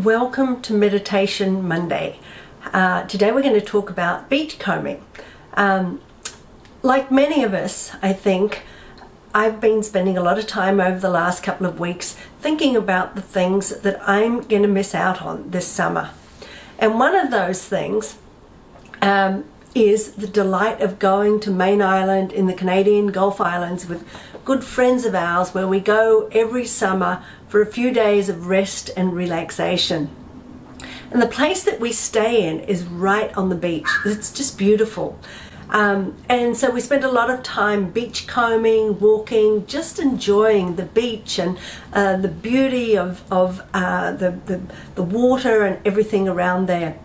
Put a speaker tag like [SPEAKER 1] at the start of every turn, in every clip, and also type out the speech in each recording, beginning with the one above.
[SPEAKER 1] Welcome to Meditation Monday. Today we're going to talk about beachcombing. Like many of us, I think, I've been spending a lot of time over the last couple of weeks thinking about the things that I'm going to miss out on this summer. And one of those things is the delight of going to Main Island in the Canadian Gulf Islands with good friends of ours, where we go every summer for a few days of rest and relaxation. And the place that we stay in is right on the beach. It's just beautiful. And so we spend a lot of time beachcombing, walking, just enjoying the beach and the beauty of the water and everything around there.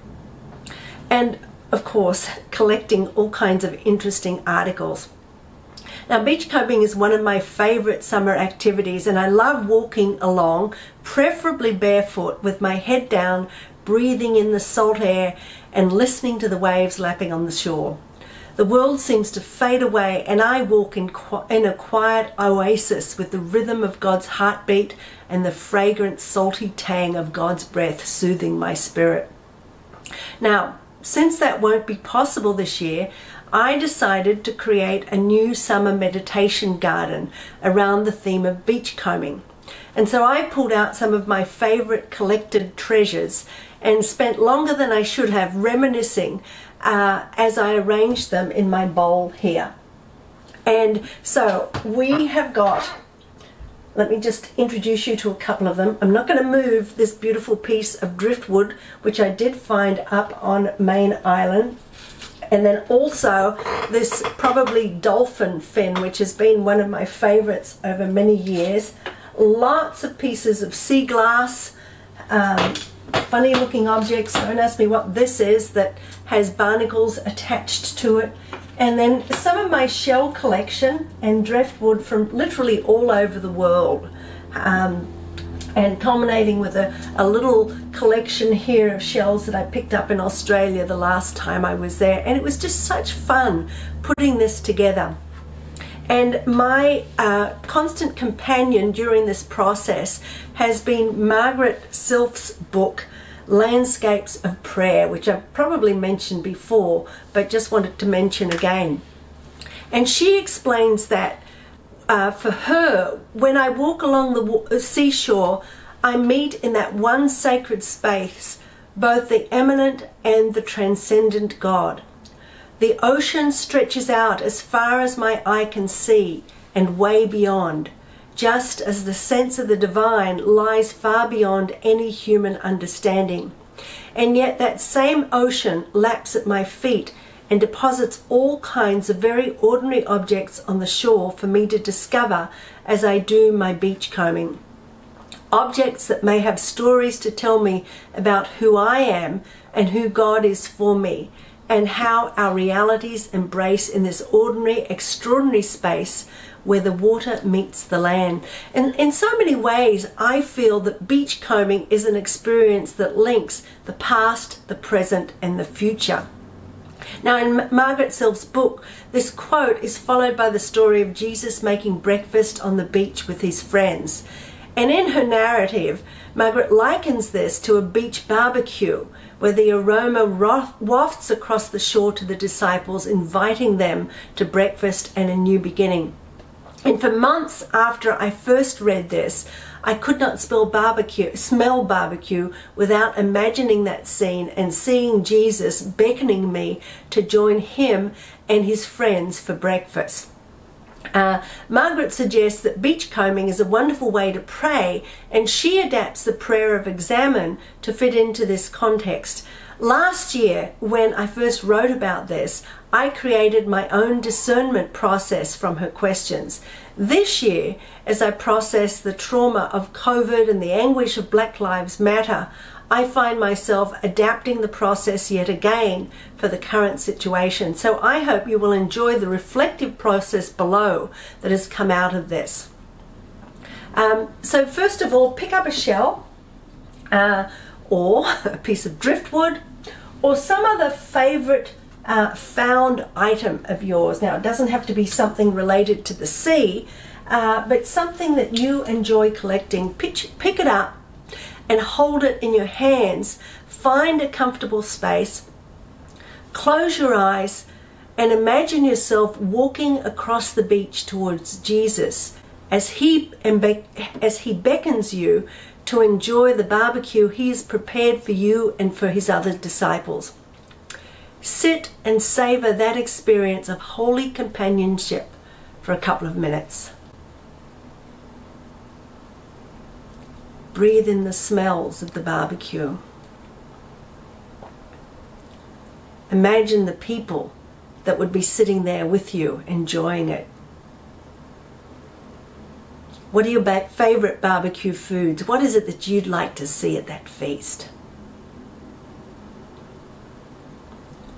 [SPEAKER 1] And of course, collecting all kinds of interesting articles. Now, beachcombing is one of my favorite summer activities, and I love walking along, preferably barefoot, with my head down, breathing in the salt air and listening to the waves lapping on the shore. The world seems to fade away, and I walk in a quiet oasis with the rhythm of God's heartbeat and the fragrant salty tang of God's breath soothing my spirit. Now, since that won't be possible this year, I decided to create a new summer meditation garden around the theme of beachcombing. And so I pulled out some of my favorite collected treasures and spent longer than I should have reminiscing as I arranged them in my bowl here. And so we have got, let me just introduce you to a couple of them. I'm not going to move this beautiful piece of driftwood, which I did find up on Main Island. And then also this probably dolphin fin, which has been one of my favorites over many years. Lots of pieces of sea glass, funny looking objects. Don't ask me what this is, that has barnacles attached to it. And then some of my shell collection and driftwood from literally all over the world. And culminating with a little collection here of shells that I picked up in Australia the last time I was there. And it was just such fun putting this together. And my constant companion during this process has been Margaret Sylphs' book, Landscapes of Prayer, which I've probably mentioned before, but just wanted to mention again. And she explains that for her, when I walk along the seashore, I meet in that one sacred space both the eminent and the transcendent God. The ocean stretches out as far as my eye can see and way beyond, just as the sense of the divine lies far beyond any human understanding. And yet that same ocean laps at my feet and deposits all kinds of very ordinary objects on the shore for me to discover as I do my beachcombing. Objects that may have stories to tell me about who I am and who God is for me, and how our realities embrace in this ordinary, extraordinary space where the water meets the land. And in so many ways, I feel that beachcombing is an experience that links the past, the present, and the future. Now, in Margaret Sylphs' book, this quote is followed by the story of Jesus making breakfast on the beach with his friends. And in her narrative, Margaret likens this to a beach barbecue, where the aroma wafts across the shore to the disciples, inviting them to breakfast and a new beginning. And for months after I first read this, I could not smell barbecue without imagining that scene and seeing Jesus beckoning me to join him and his friends for breakfast. Margaret suggests that beachcombing is a wonderful way to pray, and she adapts the prayer of examine to fit into this context. Last year, when I first wrote about this, I created my own discernment process from her questions. This year, as I process the trauma of COVID and the anguish of Black Lives Matter, I find myself adapting the process yet again for the current situation. So I hope you will enjoy the reflective process below that has come out of this. So first of all, pick up a shell or a piece of driftwood or some other favorite found item of yours. Now, it doesn't have to be something related to the sea, but something that you enjoy collecting. Pick it up and hold it in your hands. Find a comfortable space, close your eyes, and imagine yourself walking across the beach towards Jesus as he beckons you to enjoy the barbecue he has prepared for you and for his other disciples. Sit and savor that experience of holy companionship for a couple of minutes. Breathe in the smells of the barbecue. Imagine the people that would be sitting there with you, enjoying it. What are your favorite barbecue foods? What is it that you'd like to see at that feast?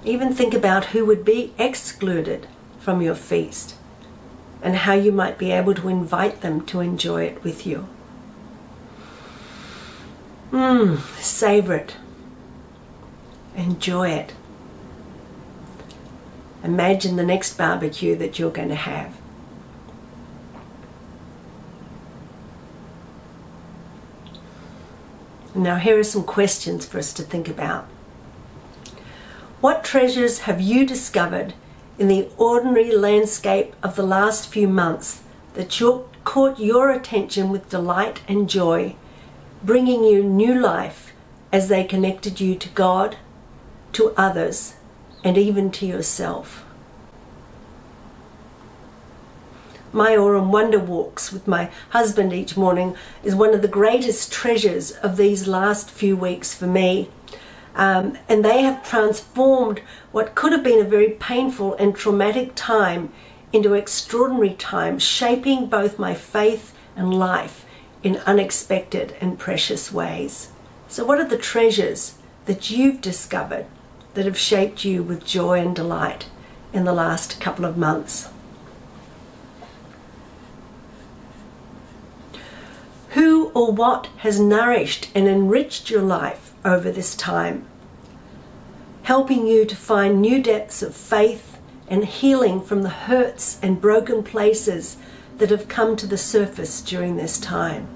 [SPEAKER 1] Even think about who would be excluded from your feast and how you might be able to invite them to enjoy it with you. Savor it. Enjoy it. Imagine the next barbecue that you're going to have. Now here are some questions for us to think about. What treasures have you discovered in the ordinary landscape of the last few months that caught your attention with delight and joy, bringing you new life as they connected you to God, to others, and even to yourself? My Autumn Wonder walks with my husband each morning is one of the greatest treasures of these last few weeks for me. And they have transformed what could have been a very painful and traumatic time into extraordinary time, shaping both my faith and life in unexpected and precious ways. So what are the treasures that you've discovered that have shaped you with joy and delight in the last couple of months? Who or what has nourished and enriched your life over this time, helping you to find new depths of faith and healing from the hurts and broken places that have come to the surface during this time?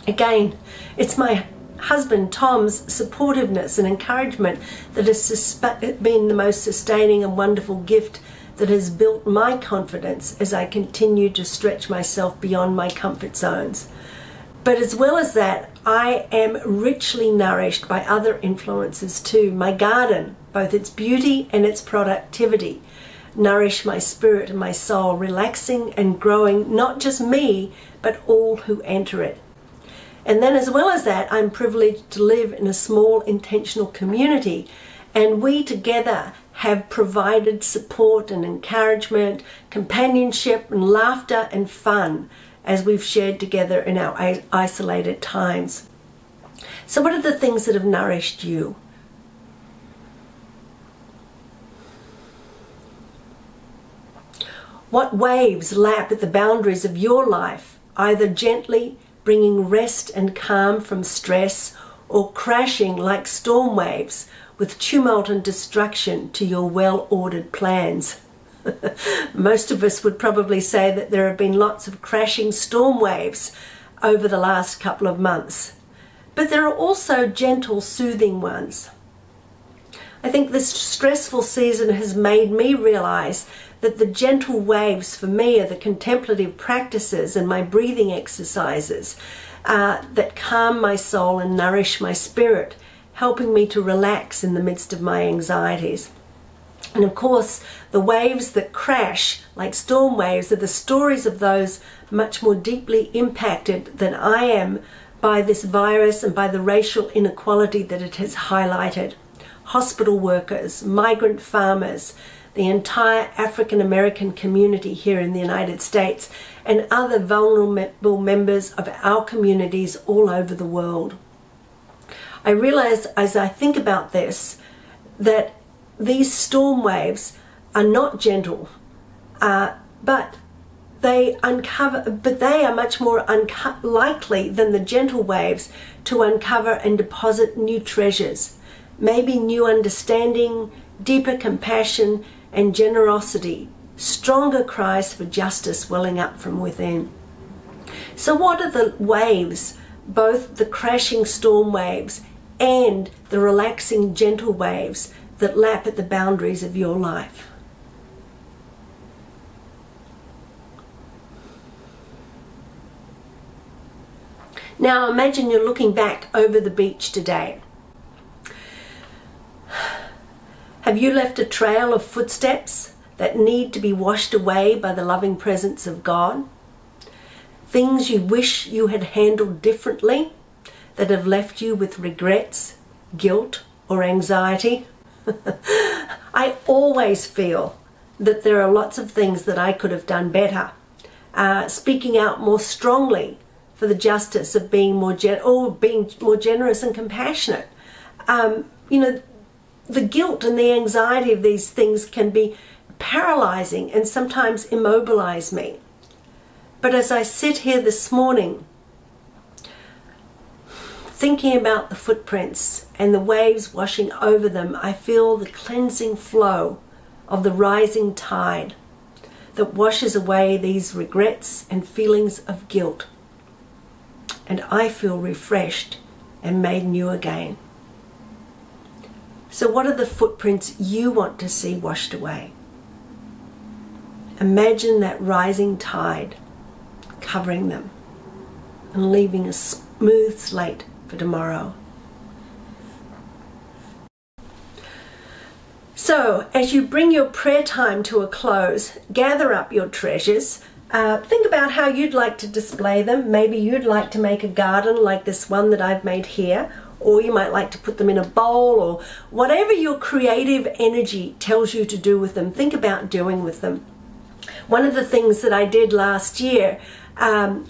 [SPEAKER 1] Again, it's my husband Tom's supportiveness and encouragement that has been the most sustaining and wonderful gift that has built my confidence as I continue to stretch myself beyond my comfort zones. But as well as that, I am richly nourished by other influences too. My garden, both its beauty and its productivity, nourish my spirit and my soul, relaxing and growing not just me, but all who enter it. And then as well as that, I'm privileged to live in a small intentional community, and we together have provided support and encouragement, companionship and laughter and fun as we've shared together in our isolated times. So what are the things that have nourished you? What waves lap at the boundaries of your life, either gently bringing rest and calm from stress, or crashing like storm waves with tumult and destruction to your well-ordered plans? Most of us would probably say that there have been lots of crashing storm waves over the last couple of months. But there are also gentle, soothing ones. I think this stressful season has made me realize that the gentle waves for me are the contemplative practices and my breathing exercises that calm my soul and nourish my spirit, helping me to relax in the midst of my anxieties. And of course, the waves that crash like storm waves are the stories of those much more deeply impacted than I am by this virus and by the racial inequality that it has highlighted. Hospital workers, migrant farmers, the entire African American community here in the United States, and other vulnerable members of our communities all over the world. I realize as I think about this that these storm waves are not gentle, but they are much more likely than the gentle waves to uncover and deposit new treasures, maybe new understanding, deeper compassion and generosity, stronger cries for justice welling up from within. So what are the waves both the crashing storm waves and the relaxing gentle waves that lap at the boundaries of your life. Now imagine you're looking back over the beach today. Have you left a trail of footsteps that need to be washed away by the loving presence of God? Things you wish you had handled differently that have left you with regrets, guilt, or anxiety? I always feel that there are lots of things that I could have done better. Speaking out more strongly for the justice of being more generous and compassionate. The guilt and the anxiety of these things can be paralyzing and sometimes immobilize me. But as I sit here this morning, thinking about the footprints and the waves washing over them, I feel the cleansing flow of the rising tide that washes away these regrets and feelings of guilt. And I feel refreshed and made new again. So what are the footprints you want to see washed away? Imagine that rising tide covering them and leaving a smooth slate for tomorrow. So, as you bring your prayer time to a close, gather up your treasures. Think about how you'd like to display them. Maybe you'd like to make a garden like this one that I've made here, or you might like to put them in a bowl, or whatever your creative energy tells you to do with them. Think about doing with them. One of the things that I did last year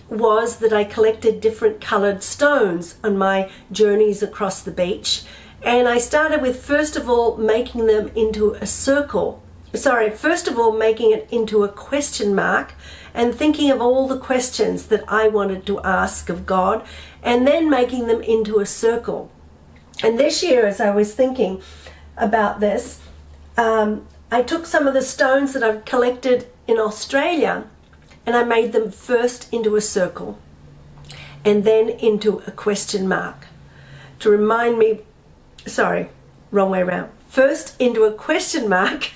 [SPEAKER 1] was that I collected different colored stones on my journeys across the beach. And I started with, first of all, making them into a circle. First of all, making it into a question mark and thinking of all the questions that I wanted to ask of God, and then making them into a circle. And this year, as I was thinking about this, I took some of the stones that I've collected in Australia and I made them first into a circle and then into a question mark to remind me, wrong way around. First into a question mark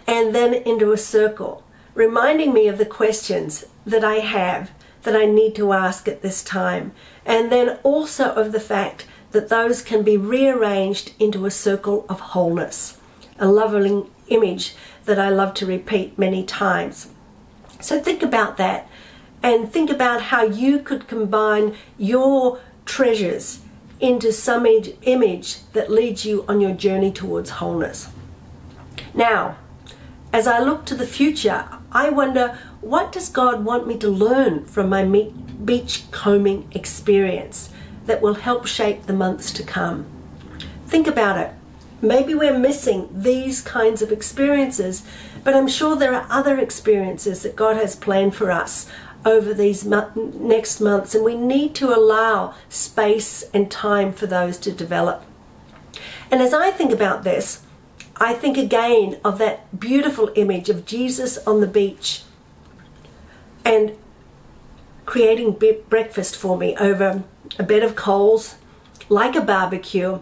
[SPEAKER 1] and then into a circle, reminding me of the questions that I have that I need to ask at this time, and then also of the fact that those can be rearranged into a circle of wholeness, a loving image that I love to repeat many times. So think about that and think about how you could combine your treasures into some image that leads you on your journey towards wholeness. Now, as I look to the future, I wonder, what does God want me to learn from my beachcombing experience that will help shape the months to come? Think about it. Maybe we're missing these kinds of experiences, but I'm sure there are other experiences that God has planned for us over these next months, and we need to allow space and time for those to develop. And as I think about this, I think again of that beautiful image of Jesus on the beach and creating breakfast for me over a bed of coals, like a barbecue.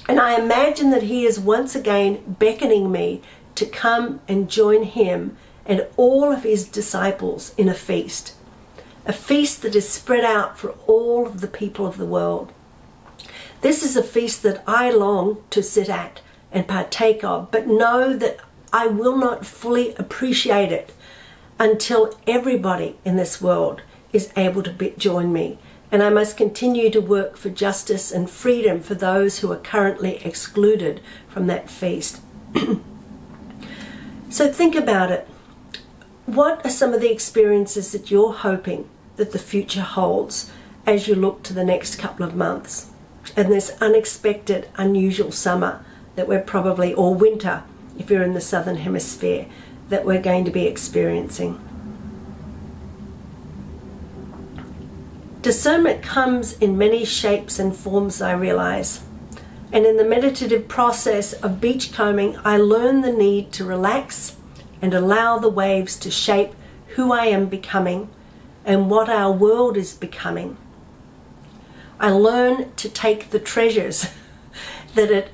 [SPEAKER 1] And I imagine that he is once again beckoning me to come and join him and all of his disciples in a feast that is spread out for all of the people of the world. This is a feast that I long to sit at and partake of, but know that I will not fully appreciate it until everybody in this world is able to join me. And I must continue to work for justice and freedom for those who are currently excluded from that feast. So think about it. What are some of the experiences that you're hoping that the future holds as you look to the next couple of months and this unexpected, unusual summer that we're probably, or winter if you're in the southern hemisphere, that we're going to be experiencing? Discernment comes in many shapes and forms, I realize. And in the meditative process of beachcombing, I learn the need to relax and allow the waves to shape who I am becoming and what our world is becoming. I learn to take the treasures that it,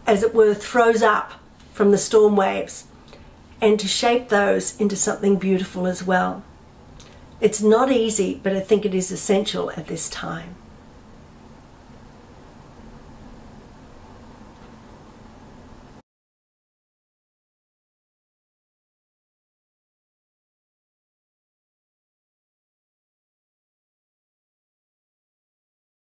[SPEAKER 1] as it were, throws up from the storm waves and to shape those into something beautiful as well. It's not easy, but I think it is essential at this time.